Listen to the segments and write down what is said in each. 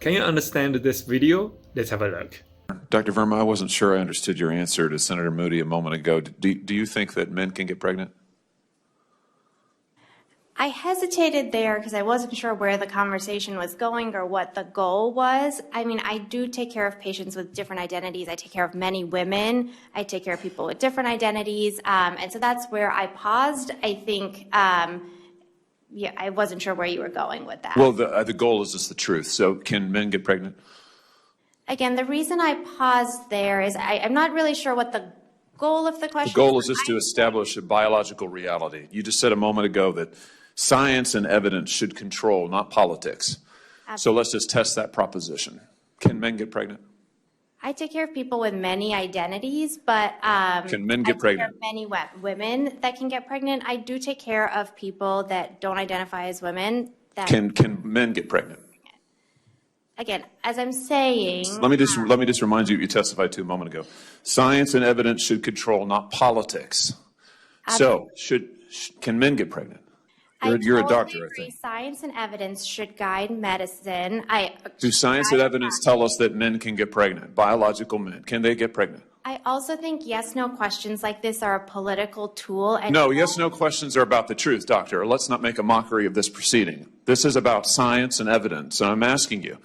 Can you understand this video? Let's have a look. Dr. Verma, I wasn't sure I understood your answer to Senator Moody a moment ago. Do you think that men can get pregnant? I hesitated there because I wasn't sure where the conversation was going or what the goal was. I mean, I do take care of patients with different identities. I take care of many women. I take care of people with different identities. And so that's where I paused. I think, yeah, I wasn't sure where you were going with that. Well, the goal is just the truth. So can men get pregnant? Again, the reason I paused there is I'm not really sure what the goal of the question is. The goal is just to establish a biological reality. You just said a moment ago that science and evidence should control, not politics. Absolutely. So let's just test that proposition. Can men get pregnant? I take care of people with many identities, but can men get pregnant? There are many women that can get pregnant. I do take care of people that don't identify as women. That Can men get pregnant? Again, as I'm saying, Let me just remind you what you testified to a moment ago. Science and evidence should control, not politics. So can men get pregnant? You're a doctor, I think. Science and evidence should guide medicine. Do science and evidence tell us that men can get pregnant? Biological men, can they get pregnant? I also think yes/no questions like this are a political tool. And no, yes/no questions are about the truth, doctor. Let's not make a mockery of this proceeding. This is about science and evidence, and I'm asking you.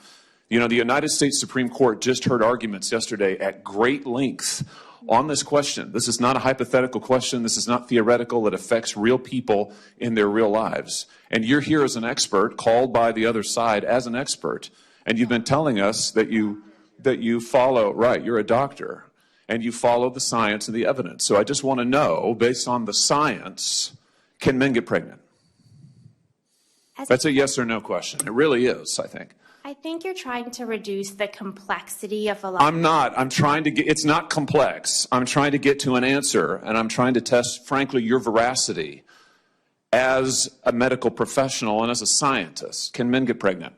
You know, the United States Supreme Court just heard arguments yesterday at great length on this question. This is not a hypothetical question. This is not theoretical. It affects real people in their real lives. And you're here as an expert, called by the other side as an expert, and you've been telling us that you follow, right, you're a doctor, and you follow the science and the evidence. So I just want to know, based on the science, can men get pregnant? That's a yes or no question. It really is, I think. I think you're trying to reduce the complexity of a lot. I'm not. I'm trying to get, it's not complex. I'm trying to get to an answer, and I'm trying to test, frankly, your veracity as a medical professional and as a scientist. Can men get pregnant?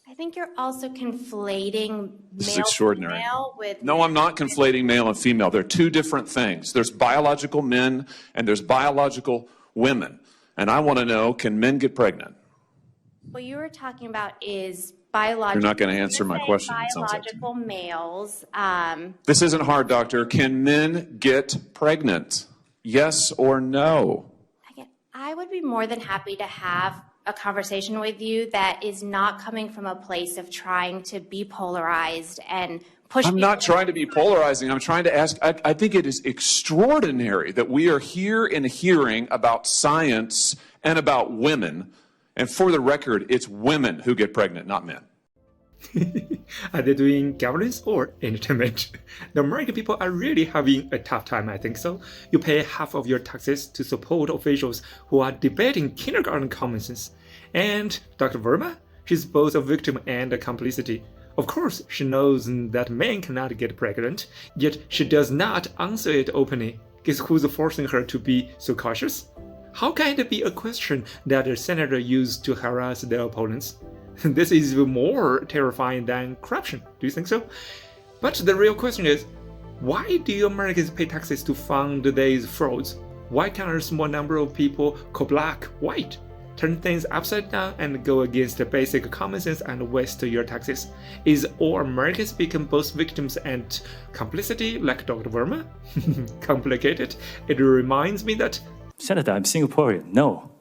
I think you're also conflating this is extraordinary. Male with no, I'm not conflating male and female. They're two different things. There's biological men and there's biological women. And I want to know, can men get pregnant? What you were talking about is biological. You're not going to answer my question. Biological males. This isn't hard, doctor. Can men get pregnant? Yes or no? Again, I would be more than happy to have a conversation with you that is not coming from a place of trying to be polarized and push. I'm not trying to be polarizing. I'm trying to ask. I think it is extraordinary that we are here in a hearing about science and about women. And for the record, it's women who get pregnant, not men. Are they doing governance or entertainment? The American people are really having a tough time, I think so. You pay half of your taxes to support officials who are debating kindergarten common sense. And Dr. Verma, she's both a victim and a complicity. Of course, she knows that men cannot get pregnant, yet she does not answer it openly. Guess who's forcing her to be so cautious? How can it be a question that a senator used to harass their opponents? This is even more terrifying than corruption, do you think so? But the real question is, why do you Americans pay taxes to fund these frauds? Why can't a small number of people call black white, turn things upside down and go against the basic common sense and waste your taxes? Is all Americans become both victims and complicity like Dr. Verma? Complicated. It reminds me that Senator, I'm Singaporean. No,